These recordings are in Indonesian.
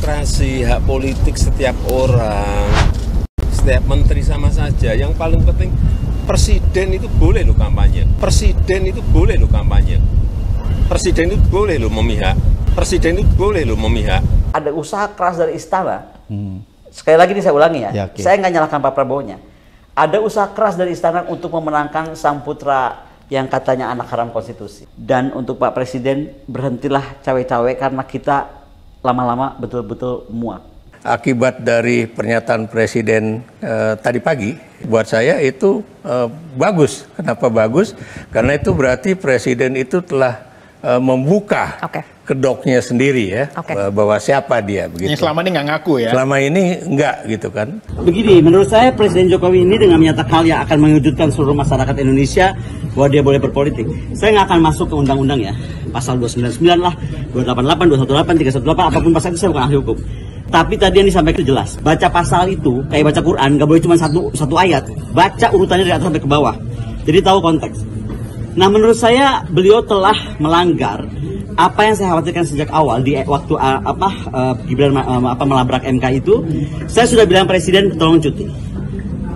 demokrasi, hak politik setiap orang, setiap menteri sama saja. Yang paling penting presiden itu boleh loh kampanye. Presiden itu boleh loh kampanye. Presiden itu boleh loh memihak. Presiden itu boleh loh memihak. Ada usaha keras dari istana. Sekali lagi ini saya ulangi ya. Okay. Saya nggak nyalahkan Pak Prabowo-nya. Ada usaha keras dari istana untuk memenangkan sang putra yang katanya anak haram konstitusi. Dan untuk Pak Presiden, berhentilah cawe-cawe karena kita lama-lama betul-betul muak. Akibat dari pernyataan Presiden tadi pagi, buat saya itu bagus. Kenapa bagus? Karena itu berarti Presiden itu telah membuka kedoknya sendiri ya, bahwa siapa dia begitu. Yang selama ini nggak ngaku ya? Selama ini enggak gitu kan. Begini, menurut saya Presiden Jokowi ini dengan menyatakan hal yang akan mengejutkan seluruh masyarakat Indonesia bahwa dia boleh berpolitik. Saya nggak akan masuk ke undang-undang ya, pasal 299 lah, 288, 218, 318, apapun pasal itu saya bukan ahli hukum. Tapi tadi yang disampaikan itu jelas. Baca pasal itu kayak baca Quran, nggak boleh cuma satu ayat. Baca urutannya dari atas sampai ke bawah. Jadi tahu konteks. Nah, menurut saya beliau telah melanggar apa yang saya khawatirkan sejak awal di waktu Gibran melabrak MK itu. Saya sudah bilang Presiden tolong cuti.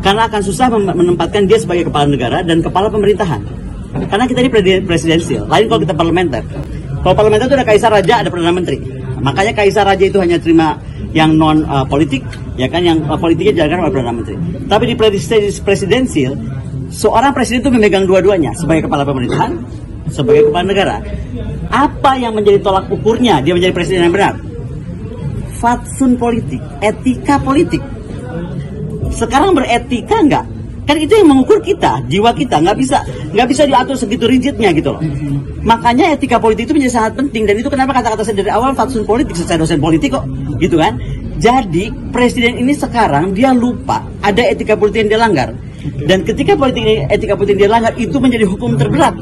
Karena akan susah menempatkan dia sebagai kepala negara dan kepala pemerintahan. Karena kita ini presidensial, lain kalau kita parlementer. Kalau parlementer itu ada kaisar raja, ada perdana menteri. Makanya kaisar raja itu hanya terima yang non politik, ya kan, yang politiknya dijalankan oleh perdana menteri. Tapi di presidensial, seorang presiden itu memegang dua-duanya, sebagai kepala pemerintahan, sebagai kepala negara. Apa yang menjadi tolak ukurnya dia menjadi presiden yang benar? Fatsun politik, etika politik. Sekarang beretika enggak? Kan itu yang mengukur kita, jiwa kita. Nggak bisa diatur segitu rigidnya gitu loh. Makanya etika politik itu menjadi sangat penting, dan itu kenapa kata-kata saya dari awal fatsun politik, saya dosen politik kok, gitu kan? Jadi presiden ini sekarang dia lupa ada etika politik yang dia langgar. Dan ketika etika politik dia langgar, itu menjadi hukum terberat.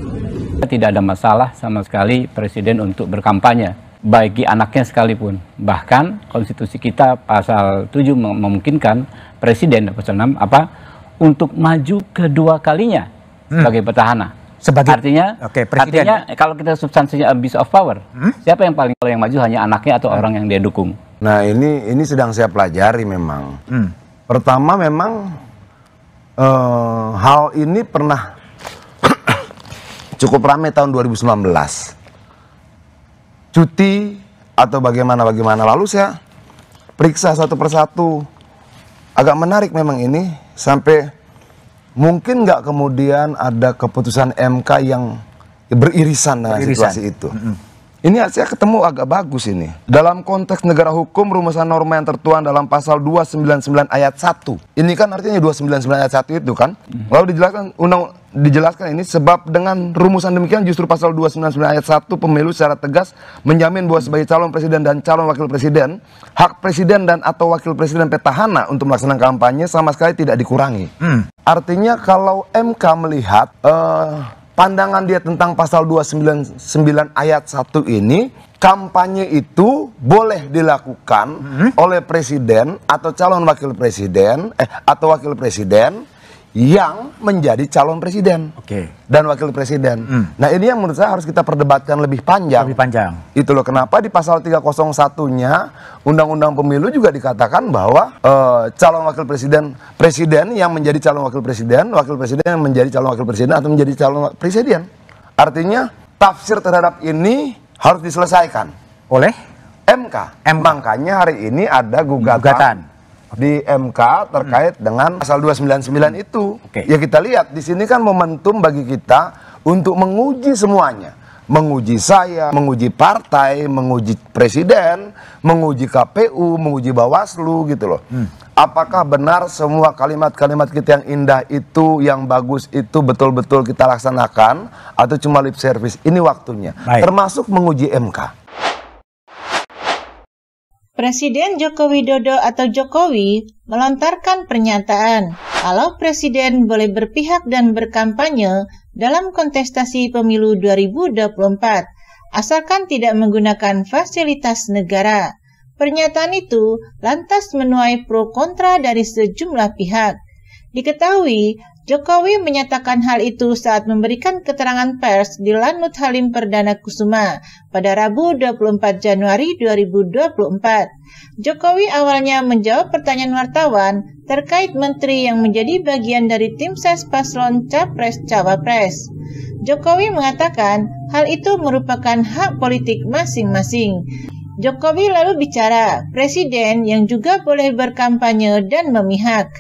Tidak ada masalah sama sekali Presiden untuk berkampanye, bagi anaknya sekalipun. Bahkan konstitusi kita pasal 7 memungkinkan Presiden pasal 6 untuk maju kedua kalinya sebagai petahana. Artinya kalau kita substansinya abuse of power, siapa yang paling yang maju hanya anaknya atau orang yang dia dukung. Nah, ini sedang saya pelajari memang. Pertama memang hal ini pernah cukup ramai tahun 2019. Cuti atau bagaimana. Lalu saya periksa satu persatu. Agak menarik memang ini, sampai mungkin nggak kemudian ada keputusan MK yang beririsan dengan situasi itu. Ini saya ketemu agak bagus ini. Dalam konteks negara hukum, rumusan norma yang tertuang dalam pasal 299 ayat 1. Ini kan artinya 299 ayat 1 itu kan. Lalu dijelaskan ini, sebab dengan rumusan demikian justru pasal 299 ayat 1 pemilu secara tegas menjamin bahwa sebagai calon presiden dan calon wakil presiden, hak presiden dan atau wakil presiden petahana untuk melaksanakan kampanye sama sekali tidak dikurangi. Artinya kalau MK melihat pandangan dia tentang pasal 299 ayat 1 ini, kampanye itu boleh dilakukan oleh presiden atau calon wakil presiden atau wakil presiden yang menjadi calon presiden dan wakil presiden. Nah, ini yang menurut saya harus kita perdebatkan lebih panjang. Itu loh kenapa di pasal 301-nya Undang-Undang Pemilu juga dikatakan bahwa calon wakil presiden yang menjadi calon wakil presiden yang menjadi calon wakil presiden atau menjadi calon presiden. Artinya tafsir terhadap ini harus diselesaikan oleh MK. Makanya hari ini ada gugatan di MK terkait dengan pasal 299 itu. Ya kita lihat di sini kan momentum bagi kita untuk menguji semuanya. Menguji saya, menguji partai, menguji presiden, menguji KPU, menguji Bawaslu gitu loh. Apakah benar semua kalimat-kalimat kita yang indah itu, yang bagus itu betul-betul kita laksanakan atau cuma lip service? Ini waktunya. Termasuk menguji MK. Presiden Joko Widodo atau Jokowi melontarkan pernyataan kalau Presiden boleh berpihak dan berkampanye dalam kontestasi pemilu 2024, asalkan tidak menggunakan fasilitas negara. Pernyataan itu lantas menuai pro kontra dari sejumlah pihak. Diketahui, Jokowi menyatakan hal itu saat memberikan keterangan pers di Lanut Halim Perdana Kusuma pada Rabu 24 Januari 2024. Jokowi awalnya menjawab pertanyaan wartawan terkait menteri yang menjadi bagian dari tim ses paslon Capres-Cawapres. Jokowi mengatakan hal itu merupakan hak politik masing-masing. Jokowi lalu bicara, presiden yang juga boleh berkampanye dan memihak.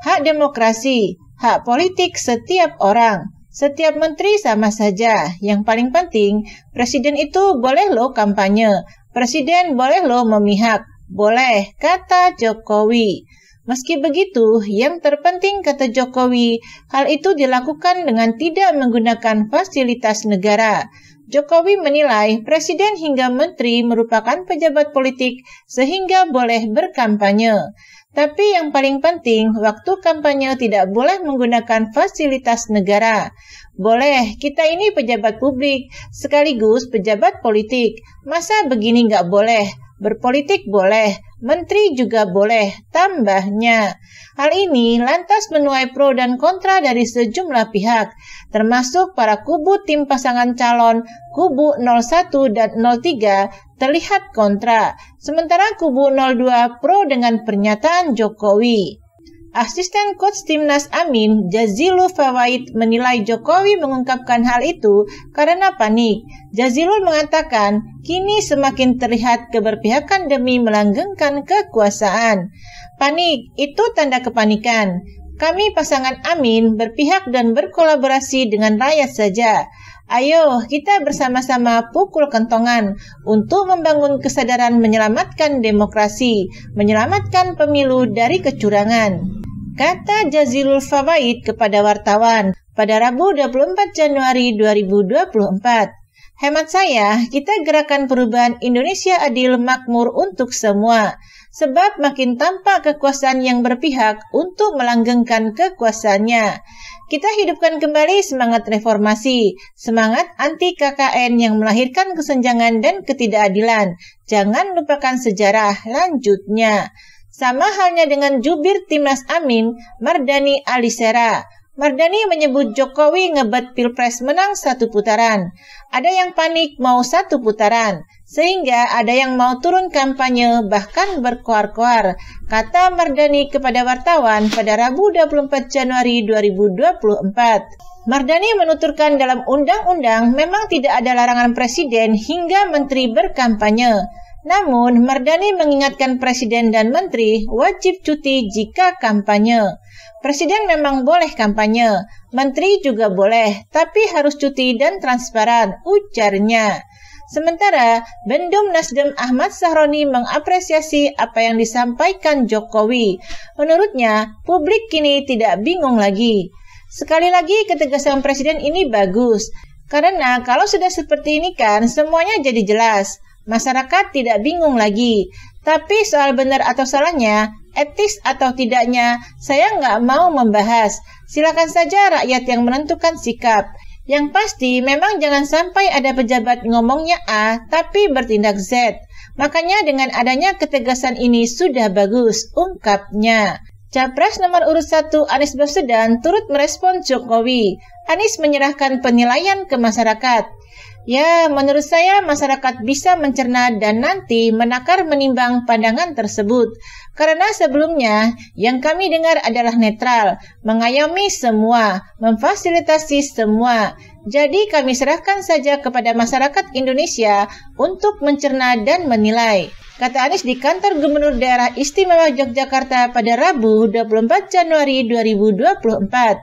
Hak demokrasi, hak politik setiap orang, setiap menteri sama saja. Yang paling penting, presiden itu boleh loh kampanye, presiden boleh loh memihak, boleh, kata Jokowi. Meski begitu, yang terpenting kata Jokowi, hal itu dilakukan dengan tidak menggunakan fasilitas negara. Jokowi menilai presiden hingga menteri merupakan pejabat politik sehingga boleh berkampanye. Tapi yang paling penting, waktu kampanye tidak boleh menggunakan fasilitas negara. Boleh, kita ini pejabat publik, sekaligus pejabat politik. Masa begini nggak boleh? Berpolitik boleh, menteri juga boleh, tambahnya. Hal ini lantas menuai pro dan kontra dari sejumlah pihak, termasuk para kubu tim pasangan calon, kubu 01 dan 03 terlihat kontra, sementara kubu 02 pro dengan pernyataan Jokowi. Asisten coach Timnas Amin, Jazilul Fawait, menilai Jokowi mengungkapkan hal itu karena panik. Jazilul mengatakan, kini semakin terlihat keberpihakan demi melanggengkan kekuasaan. Panik, itu tanda kepanikan. Kami pasangan Amin berpihak dan berkolaborasi dengan rakyat saja. Ayo, kita bersama-sama pukul kentongan untuk membangun kesadaran menyelamatkan demokrasi, menyelamatkan pemilu dari kecurangan, kata Jazilul Fawait kepada wartawan pada Rabu 24 Januari 2024. Hemat saya, kita gerakan perubahan Indonesia adil makmur untuk semua. Sebab makin tampak kekuasaan yang berpihak untuk melanggengkan kekuasaannya. Kita hidupkan kembali semangat reformasi, semangat anti KKN yang melahirkan kesenjangan dan ketidakadilan. Jangan lupakan sejarah, lanjutnya. Sama halnya dengan jubir Timnas Amin, Mardani Alisera. Mardani menyebut Jokowi ngebet Pilpres menang 1 putaran. Ada yang panik mau 1 putaran, sehingga ada yang mau turun kampanye bahkan berkoar-koar, kata Mardani kepada wartawan pada Rabu 24 Januari 2024. Mardani menuturkan dalam undang-undang memang tidak ada larangan presiden hingga menteri berkampanye. Namun, Mardani mengingatkan presiden dan menteri wajib cuti jika kampanye. Presiden memang boleh kampanye, menteri juga boleh, tapi harus cuti dan transparan, ujarnya. Sementara, Bendum Nasdem Ahmad Sahroni mengapresiasi apa yang disampaikan Jokowi. Menurutnya, publik kini tidak bingung lagi. Sekali lagi, ketegasan presiden ini bagus. Karena kalau sudah seperti ini kan, semuanya jadi jelas. Masyarakat tidak bingung lagi. Tapi soal benar atau salahnya, etis atau tidaknya, saya nggak mau membahas. Silakan saja rakyat yang menentukan sikap. Yang pasti memang jangan sampai ada pejabat ngomongnya A, tapi bertindak Z. Makanya dengan adanya ketegasan ini sudah bagus, ungkapnya. Capres nomor urut 1 Anies Baswedan turut merespon Jokowi. Anies menyerahkan penilaian ke masyarakat. Ya, menurut saya masyarakat bisa mencerna dan nanti menakar menimbang pandangan tersebut. Karena sebelumnya yang kami dengar adalah netral, mengayomi semua, memfasilitasi semua. Jadi kami serahkan saja kepada masyarakat Indonesia untuk mencerna dan menilai, kata Anies di kantor Gubernur Daerah Istimewa Yogyakarta pada Rabu 24 Januari 2024.